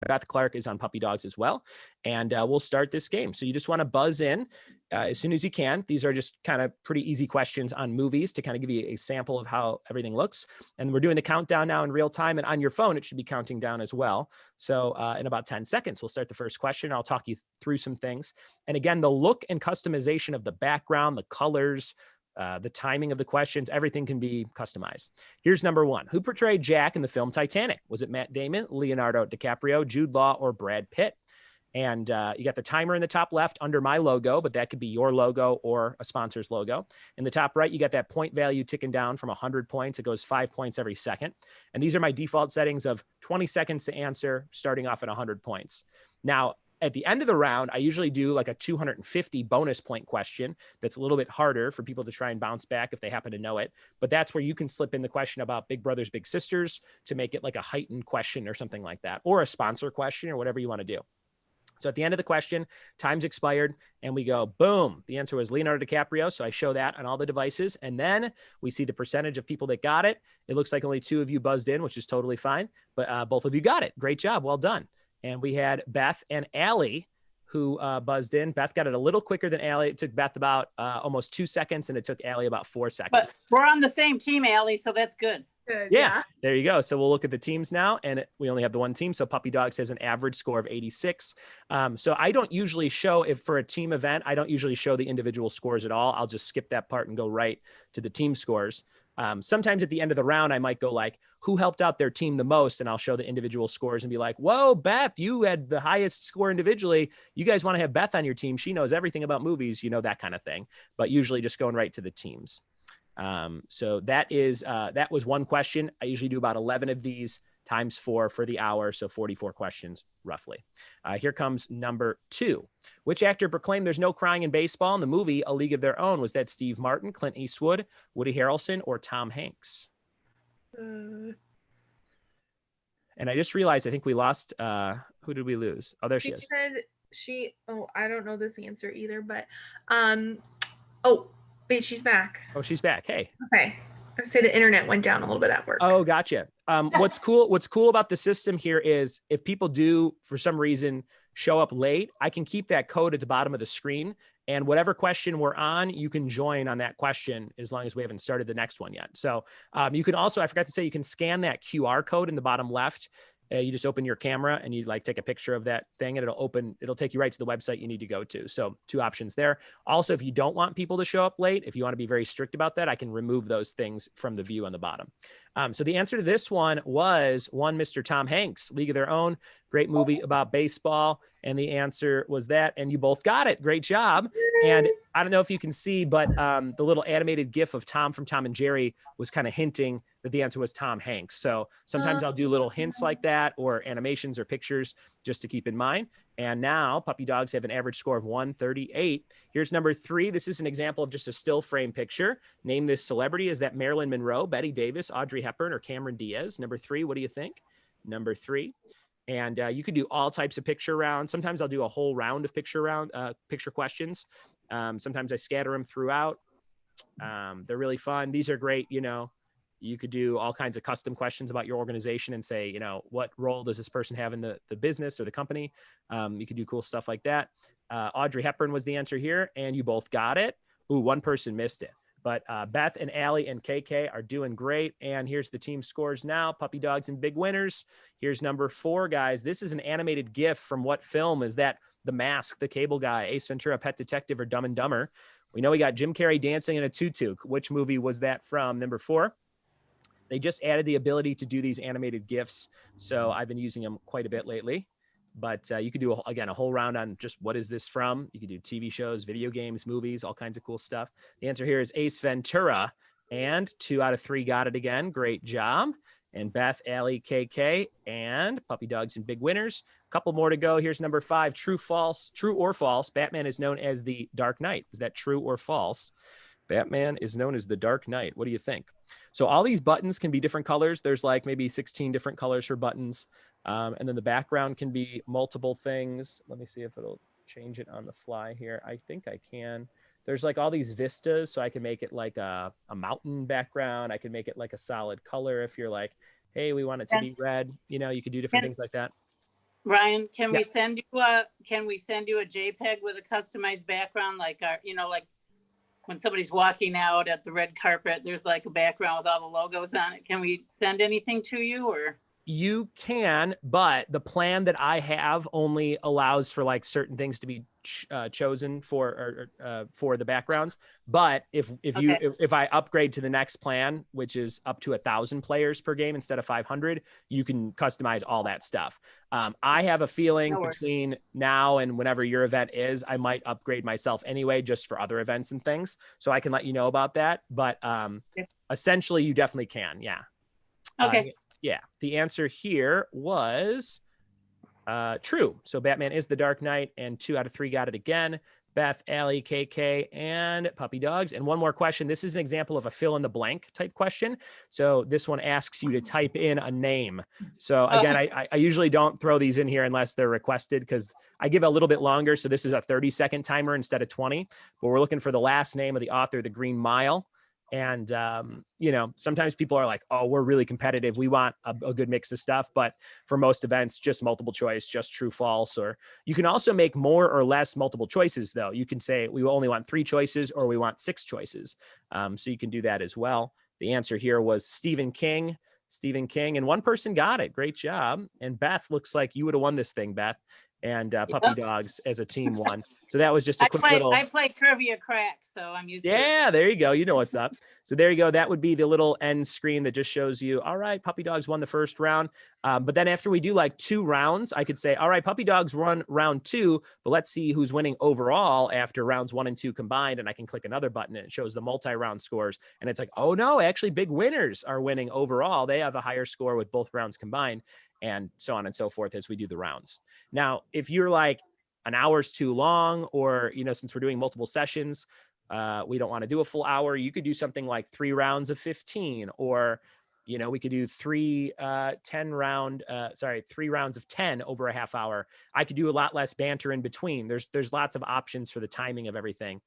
Beth Clark is on Puppy Dogs as well. And we'll start this game. So you just want to buzz in as soon as you can. These are just kind of pretty easy questions on movies to kind of give you a sample of how everything looks. And we're doing the countdown now in real time. And on your phone, it should be counting down as well. So in about 10 seconds, we'll start the first question. I'll talk you through some things. And again, the look and customization of the background, the colors, the timing of the questions, everything can be customized. Here's number one. Who portrayed Jack in the film Titanic? Was it Matt Damon, Leonardo DiCaprio, Jude Law, or Brad Pitt? And you got the timer in the top left under my logo, but that could be your logo or a sponsor's logo. In the top right, you got that point value ticking down from 100 points. It goes 5 points every second. And these are my default settings of 20 seconds to answer, starting off at 100 points. Now, at the end of the round, I usually do like a 250 bonus point question that's a little bit harder for people to try and bounce back if they happen to know it. But that's where you can slip in the question about Big Brothers Big Sisters to make it like a heightened question or something like that, or a sponsor question or whatever you want to do. So at the end of the question, time's expired, and we go, boom. The answer was Leonardo DiCaprio. So I show that on all the devices. And then we see the percentage of people that got it. It looks like only 2 of you buzzed in, which is totally fine. But both of you got it. Great job. Well done. And we had Beth and Allie who buzzed in. Beth got it a little quicker than Allie. It took Beth about almost 2 seconds, and it took Allie about 4 seconds. But we're on the same team, Allie, so that's good. Good, yeah, there you go. So we'll look at the teams now, and we only have the one team. So Puppy Dogs has an average score of 86. So I don't usually show, if for a team event, I don't usually show the individual scores at all. I'll just skip that part and go right to the team scores. Sometimes at the end of the round, I might go like, who helped out their team the most? And I'll show the individual scores and be like, whoa, Beth, you had the highest score individually. You guys want to have Beth on your team. She knows everything about movies, you know, that kind of thing. But usually just going right to the teams. So that was one question. I usually do about 11 of these times 4 for the hour. So 44 questions roughly. Here comes number 2. Which actor proclaimed there's no crying in baseball in the movie A League of Their Own? Was that Steve Martin, Clint Eastwood, Woody Harrelson, or Tom Hanks? And I just realized, I think we lost, who did we lose? Oh, there she is. I don't know this answer either, but, wait, she's back. Oh, she's back. Hey. Okay. I say the internet went down a little bit at work. Oh, gotcha. What's cool about the system here is if people do, for some reason, show up late, I can keep that code at the bottom of the screen, and whatever question we're on, you can join on that question as long as we haven't started the next one yet. So you can also, I forgot to say, you can scan that QR code in the bottom left. You just open your camera and you like take a picture of that thing, and it'll take you right to the website you need to go to. So 2 options there. Also, if you don't want people to show up late, if you want to be very strict about that, I can remove those things from the view on the bottom. So the answer to this one was Mr. Tom Hanks, League of Their Own, great movie about baseball. And the answer was that, and you both got it. Great job. And I don't know if you can see, but the little animated GIF of Tom from Tom and Jerry was kind of hinting that the answer was Tom Hanks. So sometimes I'll do little hints like that, or animations or pictures just to keep in mind. And now Puppy Dogs have an average score of 138. Here's number 3. This is an example of just a still frame picture. Name this celebrity. Is that Marilyn Monroe, Betty Davis, Audrey Hepburn, or Cameron Diaz? Number 3, what do you think? Number 3. And you could do all types of picture rounds. Sometimes I'll do a whole round of picture questions. Sometimes I scatter them throughout. They're really fun. These are great. You know, you could do all kinds of custom questions about your organization and say, you know, what role does this person have in the business or the company? You could do cool stuff like that. Audrey Hepburn was the answer here, and you both got it. Ooh, one person missed it. But Beth and Allie and KK are doing great. And here's the team scores now. Puppy Dogs and big winners. Here's number 4, guys. This is an animated GIF from what film? Is that The Mask, The Cable Guy, Ace Ventura, Pet Detective, or Dumb and Dumber? We know we got Jim Carrey dancing in a tutu. Which movie was that from? Number 4. They just added the ability to do these animated GIFs. So I've been using them quite a bit lately. But you could do, a whole round on just what is this from. You could do TV shows, video games, movies, all kinds of cool stuff. The answer here is Ace Ventura. And 2 out of 3 got it again. Great job. And Beth, Allie, KK, and Puppy Dogs and big winners. A couple more to go. Here's number 5. True or false. Batman is known as the Dark Knight. Is that true or false? Batman is known as the Dark Knight. What do you think? So all these buttons can be different colors. There's like maybe 16 different colors for buttons. And then the background can be multiple things. Let me see if it'll change it on the fly here. I think I can. There's like all these vistas. So I can make it like a mountain background. I can make it like a solid color. If you're like, hey, we want it to be red, you know, you could do different things like that. Ryan, can Yeah. we send you a JPEG with a customized background, like like when somebody's walking out at the red carpet, there's like a background with all the logos on it. Can we send anything to you, or? You can, but the plan that I have only allows for like certain things to be chosen for the backgrounds. But if I upgrade to the next plan, which is up to 1,000 players per game instead of 500, you can customize all that stuff. I have a feeling No worries. between now and whenever your event is, I might upgrade myself anyway, just for other events and things. So I can let you know about that. But essentially, you definitely can. Yeah. Okay. Yeah, the answer here was true. So Batman is the Dark Knight, and 2 out of 3 got it again. Beth, Allie, KK, and Puppy Dogs. And one more question. This is an example of a fill in the blank type question. So this one asks you to type in a name. So again, I usually don't throw these in here unless they're requested, because I give a little bit longer. So this is a 30-second timer instead of 20. But we're looking for the last name of the author, The Green Mile. And, sometimes people are like, oh, we're really competitive. We want a good mix of stuff. But for most events, just multiple choice, just true, false. Or you can also make more or less multiple choices, though. You can say we only want 3 choices, or we want 6 choices. So you can do that as well. The answer here was Stephen King. And one person got it. Great job. And Beth, looks like you would have won this thing, Beth. And Puppy Dogs as a team won. So that was just a quick little. I play trivia crack, so I'm used to it. Yeah, there you go. You know what's up. So there you go. That would be the little end screen that just shows you, all right, Puppy Dogs won the first round. But then after we do like 2 rounds, I could say, all right, Puppy Dogs won round 2, but let's see who's winning overall after rounds 1 and 2 combined. And I can click another button and it shows the multi-round scores. And it's like, oh no, actually big winners are winning overall. They have a higher score with both rounds combined, and so on and so forth as we do the rounds. Now, if you're like, an hour's too long, or, since we're doing multiple sessions, we don't want to do a full hour, you could do something like 3 rounds of 15, or, we could do 3 rounds of 10 over a half hour. I could do a lot less banter in between. There's lots of options for the timing of everything.